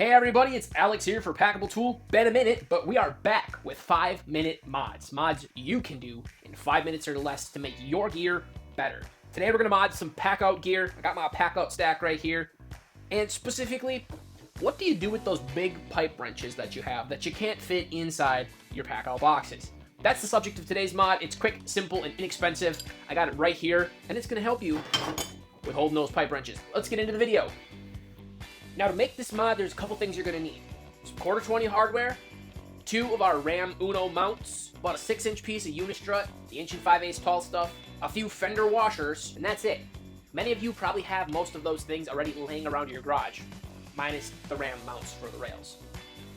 Hey everybody, it's Alex here for Packable Tool. Been a minute, but we are back with 5-minute mods. Mods you can do in 5 minutes or less to make your gear better. Today we're going to mod some Packout gear. I got my Packout stack right here. And specifically, what do you do with those big pipe wrenches that you have that you can't fit inside your Packout boxes? That's the subject of today's mod. It's quick, simple, and inexpensive. I got it right here, and it's going to help you with holding those pipe wrenches. Let's get into the video. Now to make this mod, there's a couple things you're going to need. Some 1/4-20 hardware, 2 of our Ram Uno mounts, about a 6-inch piece of unistrut, the 1 5/8 tall stuff, a few fender washers, and that's it. Many of you probably have most of those things already laying around your garage, minus the Ram mounts for the rails.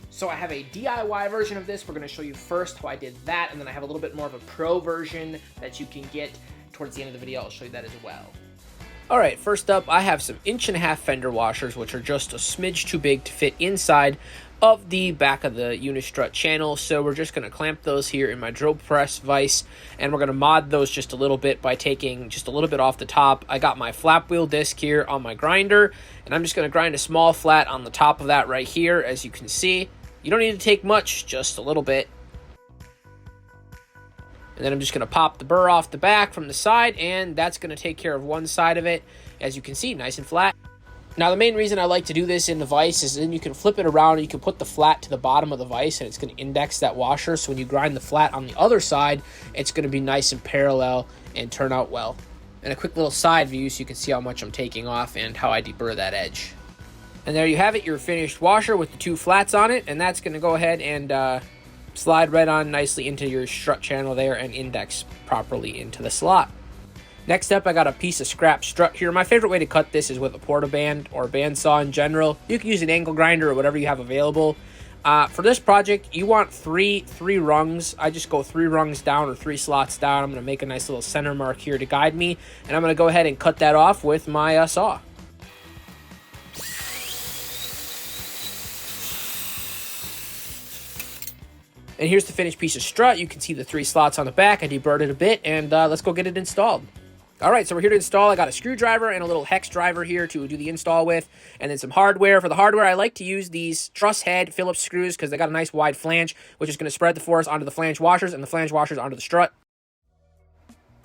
So I have a DIY version of this. We're going to show you first how I did that, and then I have a little bit more of a pro version that you can get towards the end of the video. I'll show you that as well. Alright, first up, I have some 1 1/2 fender washers, which are just a smidge too big to fit inside of the back of the unistrut channel. So we're just going to clamp those here in my drill press vise, and we're going to mod those just a little bit by taking just a little bit off the top. I got my flap wheel disc here on my grinder, and I'm just going to grind a small flat on the top of that right here, as you can see. You don't need to take much, just a little bit. And then I'm just going to pop the burr off the back from the side, and that's going to take care of one side of it. As you can see, nice and flat. Now, the main reason I like to do this in the vise is then you can flip it around and you can put the flat to the bottom of the vise, and it's going to index that washer. So when you grind the flat on the other side, it's going to be nice and parallel and turn out well. And a quick little side view so you can see how much I'm taking off and how I deburr that edge. And there you have it, your finished washer with the 2 flats on it. And that's going to go ahead and slide right on nicely into your strut channel there and index properly into the slot. Next up, I got a piece of scrap strut here. My favorite way to cut this is with a portaband or a bandsaw in general. You can use an angle grinder or whatever you have available. For this project, you want three rungs. I just go 3 rungs down or 3 slots down. I'm going to make a nice little center mark here to guide me, and I'm going to go ahead and cut that off with my saw. And here's the finished piece of strut. You can see the 3 slots on the back. I deburred it a bit, and let's go get it installed. All right, so we're here to install. I got a screwdriver and a little hex driver here to do the install with, and then some hardware. For the hardware, I like to use these truss head Phillips screws because they got a nice wide flange, which is going to spread the force onto the flange washers and the flange washers onto the strut.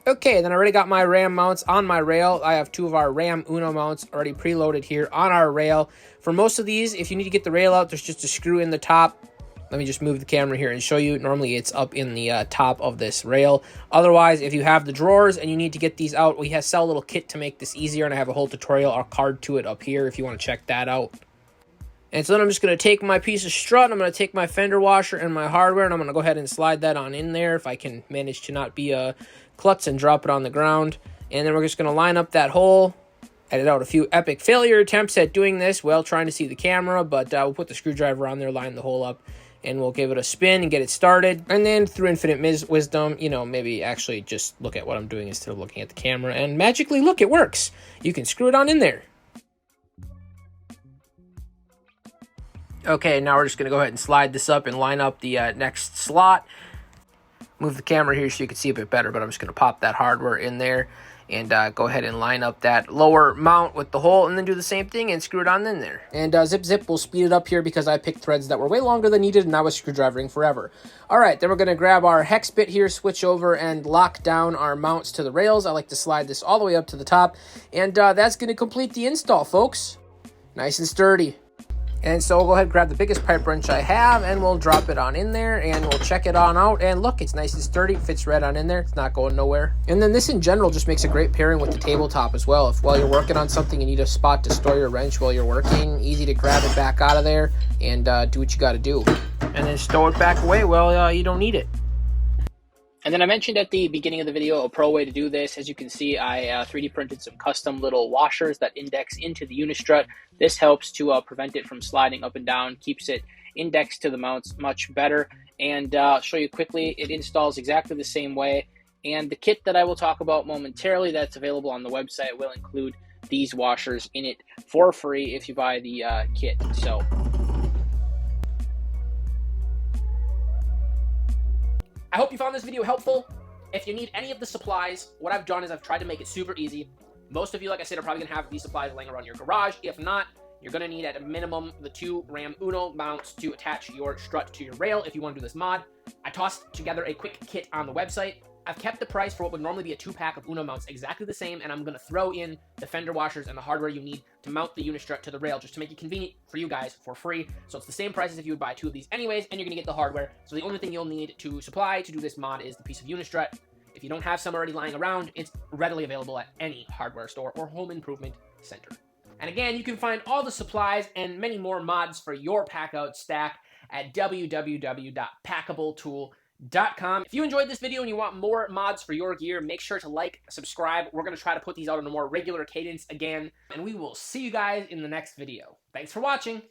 Okay, then I already got my Ram mounts on my rail. I have 2 of our Ram Uno mounts already preloaded here on our rail. For most of these, if you need to get the rail out, there's just a screw in the top. Let me just move the camera here and show you. Normally, it's up in the top of this rail. Otherwise, if you have the drawers and you need to get these out, we sell a little kit to make this easier, and I have a whole tutorial or card to it up here if you want to check that out. And so then I'm just going to take my piece of strut, I'm going to take my fender washer and my hardware, and I'm going to go ahead and slide that on in there if I can manage to not be a klutz and drop it on the ground. And then we're just going to line up that hole. I did out a few epic failure attempts at doing this while trying to see the camera, but we'll put the screwdriver on there, line the hole up, and we'll give it a spin and get it started. And then through infinite wisdom, maybe actually just look at what I'm doing instead of looking at the camera, and magically, look, it works. You can screw it on in there. Okay, now we're just going to go ahead and slide this up and line up the next slot. Move the camera here so you can see a bit better, but I'm just going to pop that hardware in there and go ahead and line up that lower mount with the hole, and then do the same thing and screw it on in there. And zip, we'll speed it up here because I picked threads that were way longer than needed, and I was screwdrivering forever. All right, then we're going to grab our hex bit here, switch over, and lock down our mounts to the rails. I like to slide this all the way up to the top, and that's going to complete the install, folks. Nice and sturdy. And so we'll go ahead and grab the biggest pipe wrench I have, and we'll drop it on in there, and we'll check it on out. And look, it's nice and sturdy, fits right on in there. It's not going nowhere. And then this in general just makes a great pairing with the tabletop as well. If while you're working on something, you need a spot to store your wrench while you're working, easy to grab it back out of there and do what you got to do. And then stow it back away well, you don't need it. And then I mentioned at the beginning of the video a pro way to do this. As you can see, I 3D printed some custom little washers that index into the unistrut. This helps to prevent it from sliding up and down, keeps it indexed to the mounts much better. And I'll show you quickly, it installs exactly the same way. And the kit that I will talk about momentarily that's available on the website will include these washers in it for free if you buy the kit. So I hope you found this video helpful. If you need any of the supplies, what I've done is I've tried to make it super easy. Most of you, like I said, are probably going to have these supplies laying around your garage. If not, You're going to need at a minimum the 2 Ram Uno mounts to attach your strut to your rail if you want to do this mod. I tossed together a quick kit on the website. I've kept the price for what would normally be a 2-pack of Uno mounts exactly the same, and I'm going to throw in the fender washers and the hardware you need to mount the unistrut to the rail just to make it convenient for you guys for free. So it's the same price as if you would buy 2 of these anyways, and you're going to get the hardware. So the only thing you'll need to supply to do this mod is the piece of unistrut. If you don't have some already lying around, it's readily available at any hardware store or home improvement center. And again, you can find all the supplies and many more mods for your Packout stack at www.packabletool.com. If you enjoyed this video and you want more mods for your gear, make sure to like, subscribe. We're going to try to put these out on a more regular cadence again, and we will see you guys in the next video. Thanks for watching.